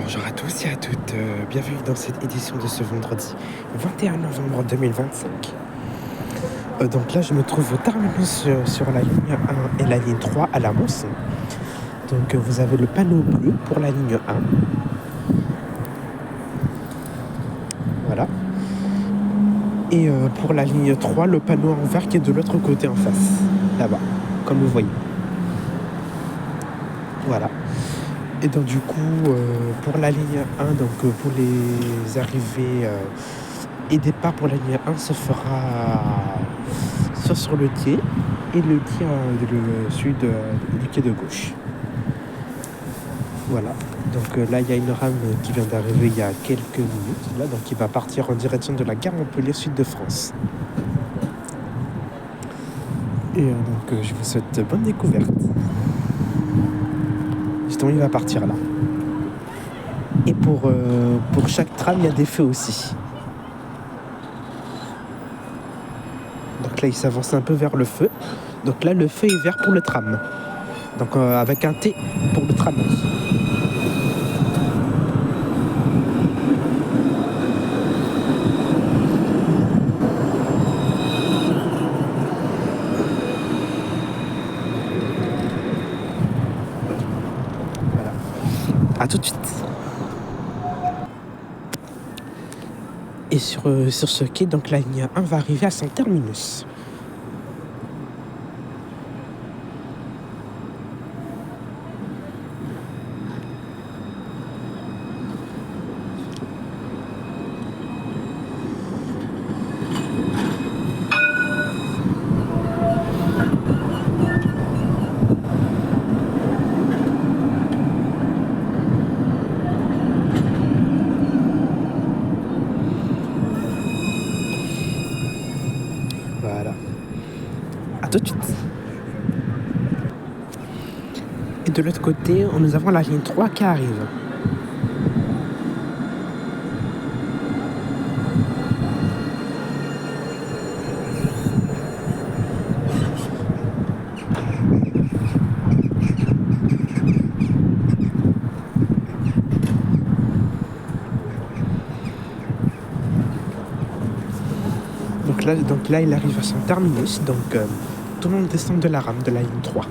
Bonjour à tous et à toutes, bienvenue dans cette édition de ce vendredi 21 novembre 2025. Donc là je me trouve au terminus sur la ligne 1 et la ligne 3 à la Mosson. Donc vous avez le panneau bleu pour la ligne 1. Voilà. Et pour la ligne 3, le panneau en vert qui est de l'autre côté en face, là-bas, comme vous voyez. Voilà. Et donc du coup, pour la ligne 1, donc pour les arrivées et départ pour la ligne 1 se fera soit sur le quai et le quai celui du quai de gauche. Voilà. Donc là, il y a une rame qui vient d'arriver il y a quelques minutes, là, donc il va partir en direction de la gare Montpellier Sud de France. Et donc je vous souhaite bonne découverte. Justement, il va partir là. Et pour chaque tram, il y a des feux aussi. Donc là, il s'avance un peu vers le feu. Donc là, le feu est vert pour le tram. Donc avec un T pour le tram. Voilà. À tout de suite. Et sur ce quai, donc la ligne 1 va arriver à son terminus. Voilà. À tout de suite. Et de l'autre côté, nous avons la ligne 3 qui arrive. Donc là, il arrive à son terminus. Donc tout le monde descend de la rame de la ligne 3.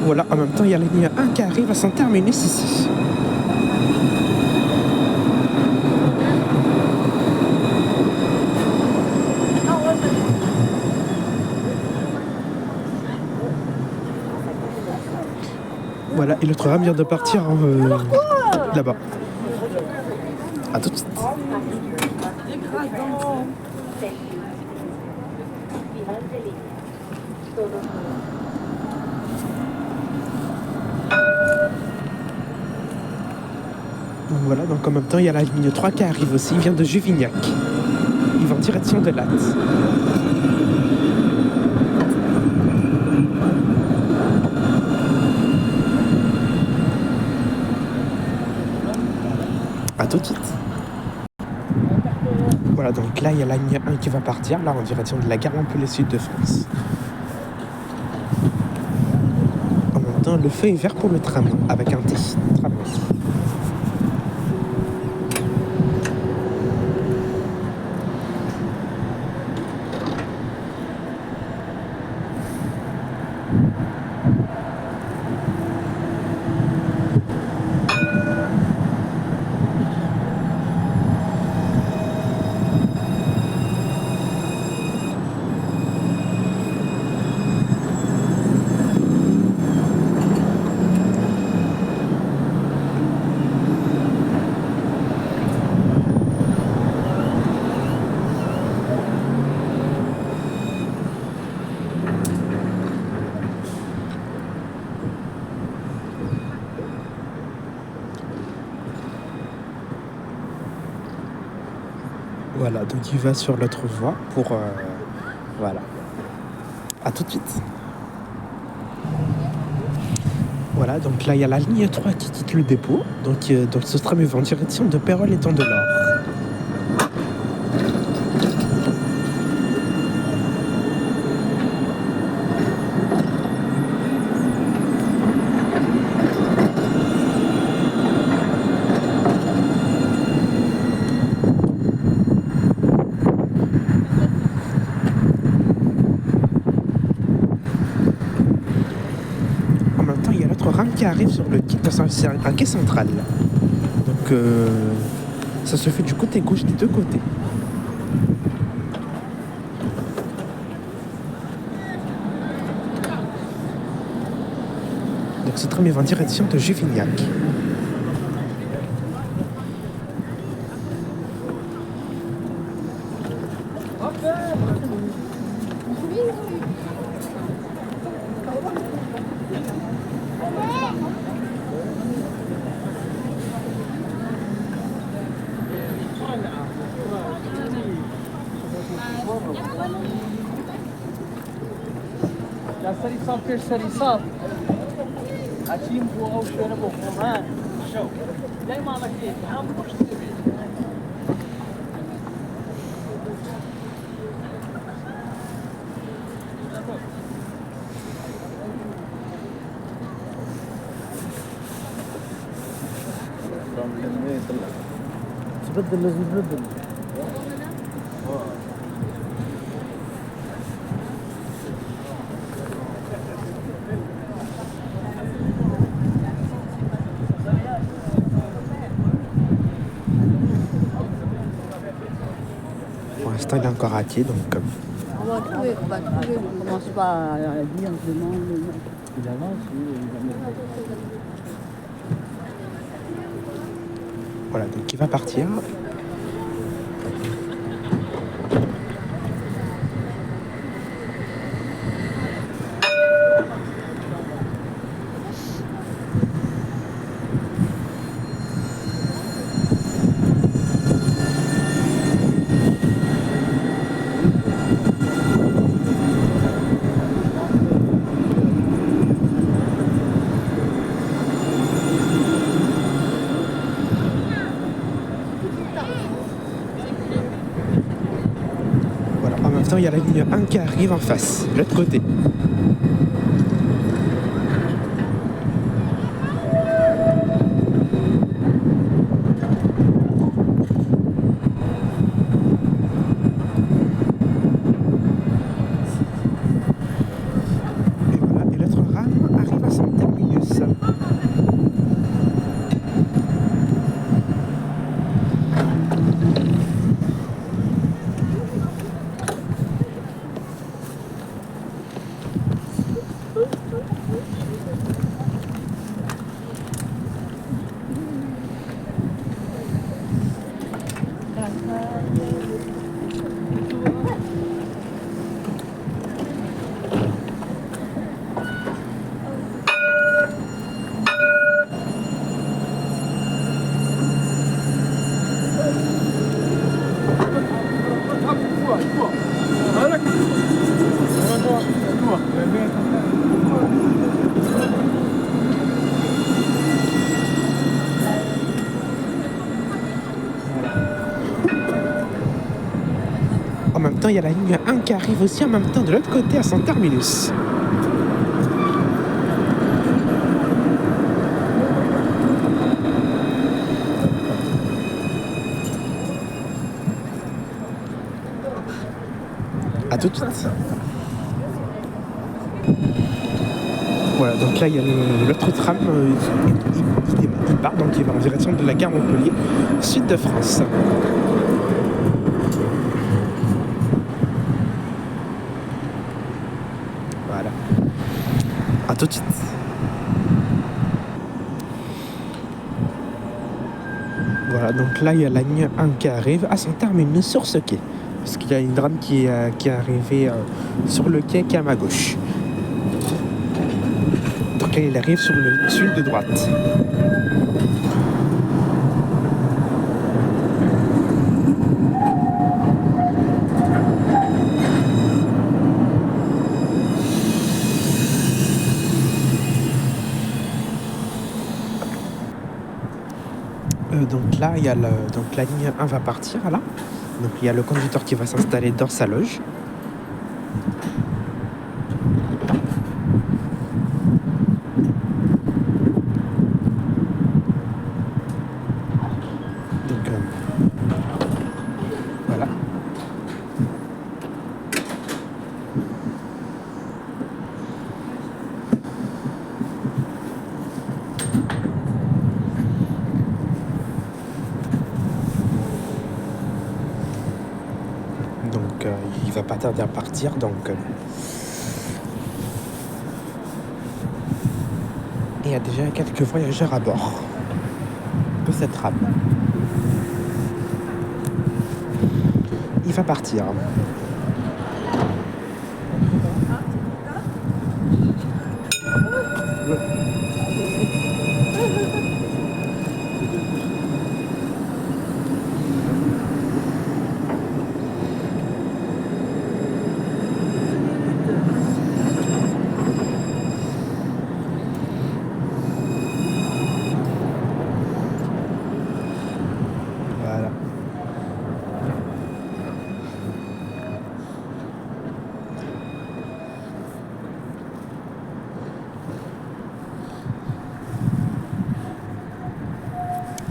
Voilà, en même temps, il y a la ligne 1 qui arrive à son terminus ici. Voilà, et l'autre rame vient de partir là-bas. À tout de suite. Donc voilà, donc en même temps, il y a la ligne 3 qui arrive aussi. Il vient de Juvignac. Il va en direction de Latte. À tout de suite. Voilà, donc là, il y a la ligne 1 qui va partir, là, en direction de la gare Montpellier Sud de France. En même temps, le feu est vert pour le tram, avec un T. Tram. Voilà, donc il va sur l'autre voie pour... voilà. À tout de suite. Voilà, donc là, il y a la ligne 3 qui quitte le dépôt. Donc ce tram va en direction de Pérols et Temps-de-l'Or. En même temps, il y a l'autre rame qui arrive sur le quai. C'est un quai central. Donc ça se fait du côté gauche des deux côtés. Donc ce tram va en direction de Juvignac. لا سري صار كل سري صار عشيم بو أو شربوا فمان شو لا ما مكيت هم مش تبي تبدل لازم تبدل Pour l'instant, il est encore à pied, donc... On va trouver, on va trouver. On commence pas à dire, on demande. Il avance, Voilà, donc il va partir. Voilà, en même temps, il y a la ligne 1 qui arrive en face, de l'autre côté. Et voilà, et l'autre rame arrive à son terminus. En même temps, il y a la ligne 1 qui arrive aussi en même temps de l'autre côté à son terminus. A tout de suite. Voilà, donc là il y a l'autre tram, il part, donc il va en direction de la gare Montpellier, sud de France. Voilà. A tout de suite. Voilà, donc là il y a la ligne 1 qui arrive à son terminus sur ce quai. Parce qu'il y a une rame qui est arrivée sur le quai qui est à ma gauche. Donc là il arrive sur le sud de droite. Donc là, donc la ligne 1 va partir là. Donc il y a le conducteur qui va s'installer dans sa loge. Donc voilà. Donc il va pas tarder à partir. Donc et il y a déjà quelques voyageurs à bord de cette tram. Il va partir. Voilà.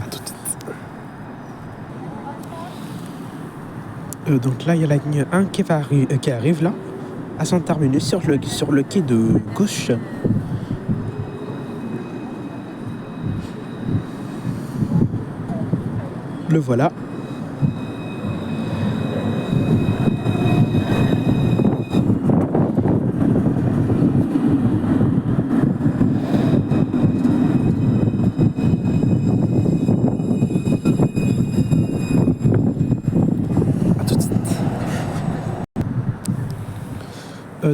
À tout de suite. Donc là, il y a la ligne 1 qui arrive là, à son terminus sur le quai de gauche. Le voilà. À tout de suite.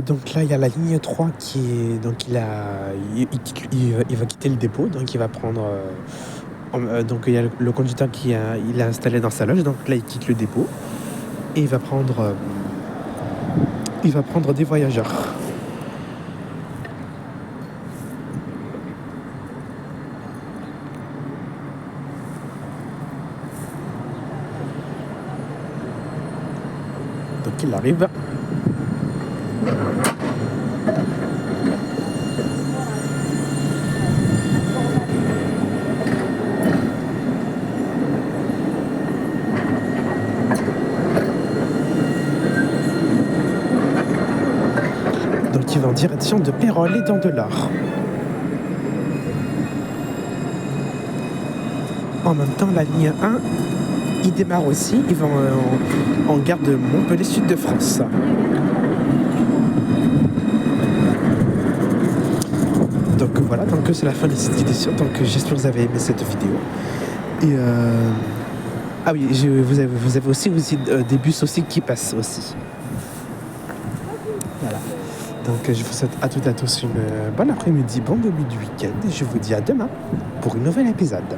Donc là, il y a la ligne 3 qui est... Donc il va quitter le dépôt, donc il va prendre... donc il y a le conducteur il est installé dans sa loge, donc là il quitte le dépôt et il va prendre des voyageurs. Donc il arrive. Donc il va en direction de Pérols et Dandelard. En même temps, la ligne 1, il démarre aussi. Il va en gare de Montpellier, sud de France. Donc voilà, donc c'est la fin de cette édition. Donc j'espère que vous avez aimé cette vidéo. Et ah oui, vous avez aussi des bus aussi qui passent aussi. Voilà. Donc je vous souhaite à toutes et à tous une bonne après-midi, bon début du week-end. Et je vous dis à demain pour un nouvel épisode.